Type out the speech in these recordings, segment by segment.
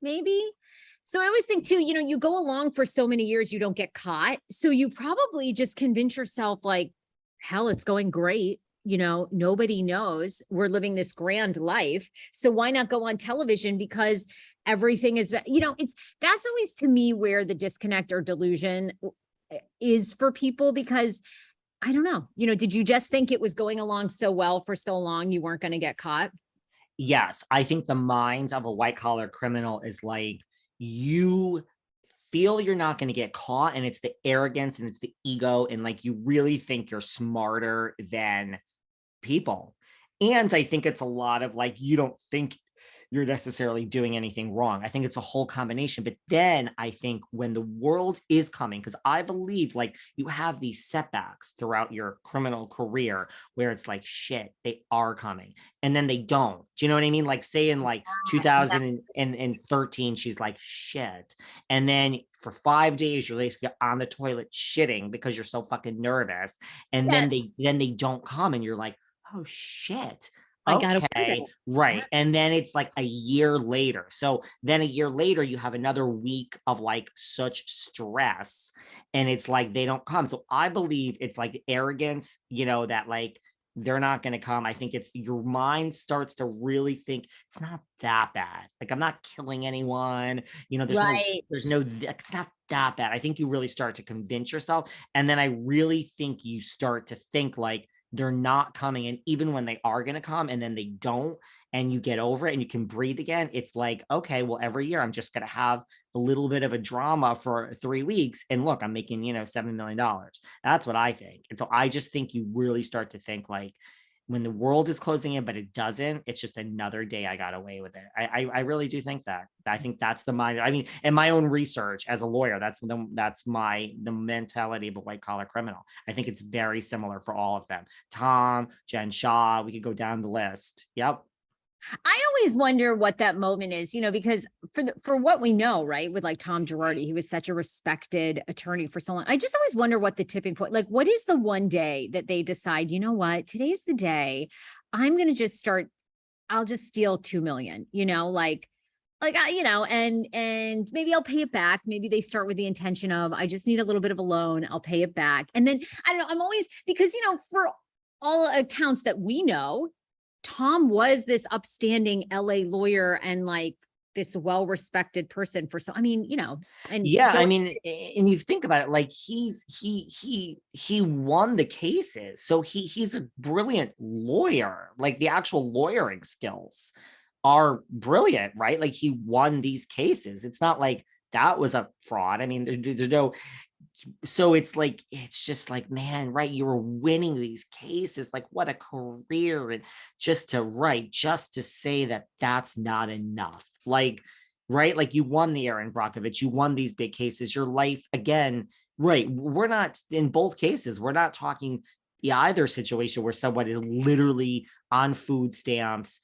maybe. So I always think too, you go along for so many years, you don't get caught. So you probably just convince yourself like, hell, it's going great. Nobody knows we're living this grand life. So why not go on television? Because everything is, that's always to me where the disconnect or delusion is for people, because I don't know, did you just think it was going along so well for so long, you weren't going to get caught? Yes. I think the mind of a white collar criminal is like, you feel you're not going to get caught, and it's the arrogance and it's the ego, and like you really think you're smarter than people. And I think it's a lot of like, you don't think you're necessarily doing anything wrong. I think it's a whole combination. But then I think when the world is coming, because I believe like you have these setbacks throughout your criminal career where it's like, shit, they are coming. And then they don't. Do you know what I mean? Like say in like 2013, she's like, shit. And then for 5 days, you're basically on the toilet shitting because you're so fucking nervous. And then they don't come, and you're like, oh shit. Okay, right. And then it's like a year later. So then a year later, you have another week of like such stress, and it's like they don't come. So I believe it's like arrogance, that like they're not going to come. I think it's your mind starts to really think it's not that bad. Like I'm not killing anyone. It's not that bad. I think you really start to convince yourself. And then I really think you start to think like, they're not coming. And even when they are going to come and then they don't, and you get over it and you can breathe again, it's like, okay, well, every year I'm just going to have a little bit of a drama for 3 weeks. And look, I'm making, $7 million. That's what I think. And so I just think you really start to think like, when the world is closing in, but it doesn't, it's just another day I got away with it. I really do think that. I think that's the mind. I mean, in my own research as a lawyer, that's the mentality of a white collar criminal. I think it's very similar for all of them. Tom, Jen Shah, we could go down the list. Yep. I always wonder what that moment is, because for what we know, right, with like Tom Girardi, he was such a respected attorney for so long. I just always wonder what the tipping point, like what is the one day that they decide, you know what, today's the day I'm going to just start, I'll just steal 2 million, and maybe I'll pay it back. Maybe they start with the intention of, I just need a little bit of a loan, I'll pay it back. And then I don't know, I'm always, because, for all accounts that we know, Tom was this upstanding LA lawyer and like this well-respected person for and yeah, I mean, and you think about it, like he won the cases. So he's a brilliant lawyer. Like the actual lawyering skills are brilliant, right? Like he won these cases. It's not like that was a fraud. I mean, there's no, so it's like, it's just like, man, right, you were winning these cases, like what a career. And just to say that that's not enough, like, right, like you won the Aaron Brockovich, you won these big cases, your life again, right? We're not, in both cases, we're not talking either situation where someone is literally on food stamps,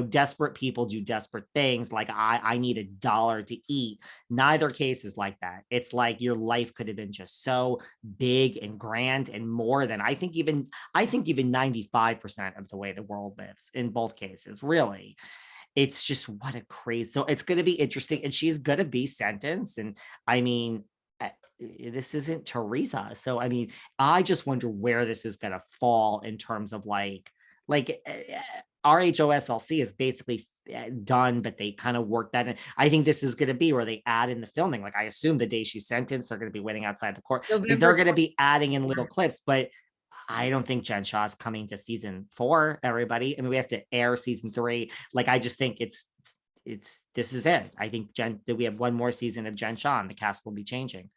desperate people do desperate things. Like I need $1 to eat. Neither case is like that. It's like your life could have been just so big and grand and more than I think even 95% of the way the world lives in both cases, really. It's just what a crazy. So it's going to be interesting, and she's going to be sentenced. And I mean, this isn't Teresa. So, I mean, I just wonder where this is going to fall in terms of like RHOSLC is basically done, but they kind of work that in. I think this is going to be where they add in the filming. Like I assume the day she's sentenced, they're going to be waiting outside the court. They're going to be adding in little clips, but I don't think Jen Shah is coming to season 4, everybody. I mean, we have to air season 3. Like, I just think this is it. I think we have one more season of Jen Shah and the cast will be changing,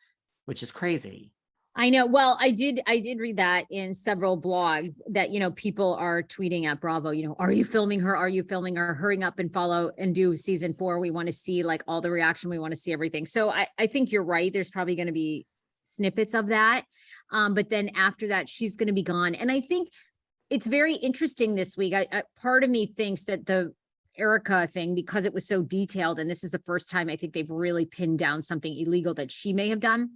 which is crazy. I know. Well, I did read that in several blogs that, people are tweeting at Bravo, are you filming her? Are you filming her? Hurrying up and follow and do season 4. We want to see like all the reaction. We want to see everything. So I think you're right. There's probably going to be snippets of that. But then after that, she's going to be gone. And I think it's very interesting this week. Part of me thinks that the Erika thing, because it was so detailed, and this is the first time I think they've really pinned down something illegal that she may have done.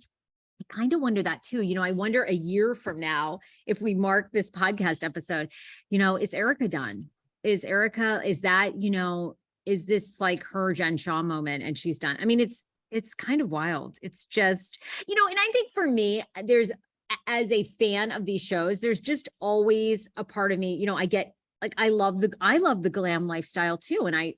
I kind of wonder that too. I wonder a year from now, if we mark this podcast episode, is Erika done? Is that, is this like her Jen Shah moment and she's done. I mean, it's kind of wild. It's just, and I think for me, as a fan of these shows, there's just always a part of me, I get like, I love the glam lifestyle too. And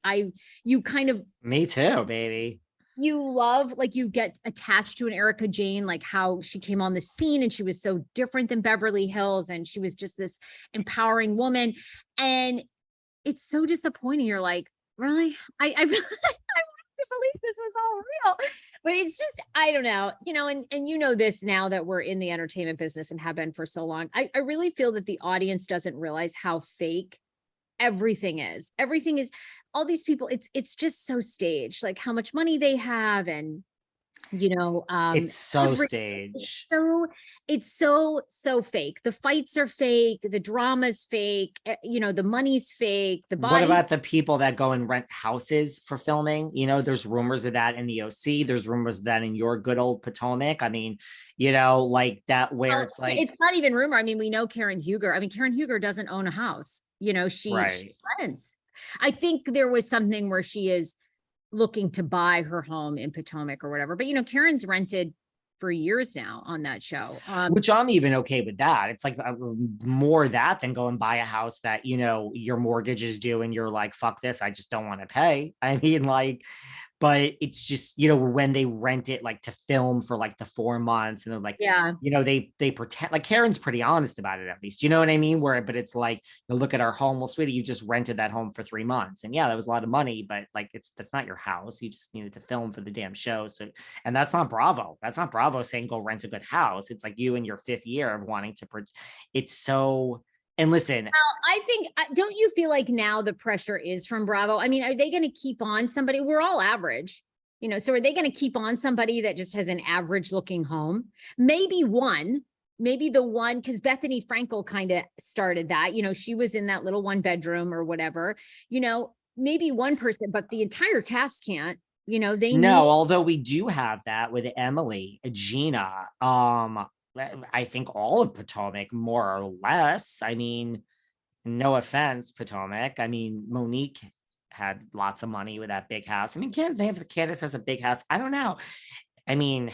you kind of, me too, baby. You love, like, you get attached to an Erika Jayne, like how she came on the scene and she was so different than Beverly Hills. And she was just this empowering woman. And it's so disappointing. You're like, really? I wanted to believe this was all real, but it's just, I don't know, and this now that we're in the entertainment business and have been for so long. I really feel that the audience doesn't realize how fake everything is. Everything is, all these people, it's just so staged, like how much money they have. And it's so staged. It's so fake. The fights are fake, the drama's fake, the money's fake, the body. What about the people that go and rent houses for filming? There's rumors of that in the OC. There's rumors of that in your good old Potomac. I mean, like that, where it's like, it's not even rumor. I mean, we know Karen Huger. I mean, Karen Huger doesn't own a house. She rents. I think there was something where she is looking to buy her home in Potomac or whatever. But Karen's rented for years now on that show. Which I'm even okay with that. It's like more that than go and buy a house that, your mortgage is due and you're like, fuck this, I just don't want to pay. I mean, like, but it's just, when they rent it like to film for like the 4 months and they're like, they pretend, like Karen's pretty honest about it, at least, you know what I mean? But it's like, look at our home. Well, sweetie, you just rented that home for 3 months. And yeah, that was a lot of money, but like, that's not your house. You just needed to film for the damn show. So, and that's not Bravo. That's not Bravo saying go rent a good house. It's like you in your 5th year of wanting to, it's so. And listen, I think, don't you feel like now the pressure is from Bravo? I mean, are they going to keep on somebody? We're all average, so are they going to keep on somebody that just has an average looking home? Maybe the one, because Bethany Frankel kind of started that, she was in that little 1-bedroom or whatever, maybe one person, but the entire cast can't, although we do have that with Emily, Gina, I think all of Potomac, more or less. I mean, no offense, Potomac. I mean, Monique had lots of money with that big house. I mean, Candace has a big house. I don't know. I mean,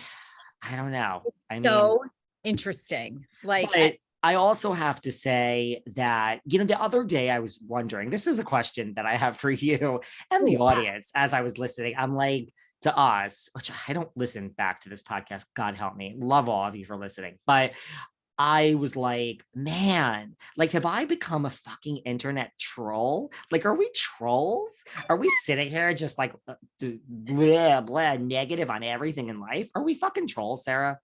I don't know. Interesting. Like, I also have to say that, the other day I was wondering, this is a question that I have for you and the audience as I was listening. I'm like, to us, which I don't listen back to this podcast, God help me, love all of you for listening, but I was like, man, like, have I become a fucking internet troll? Like, are we trolls? Are we sitting here just like blah, blah, negative on everything in life? Are we fucking trolls, Sarah?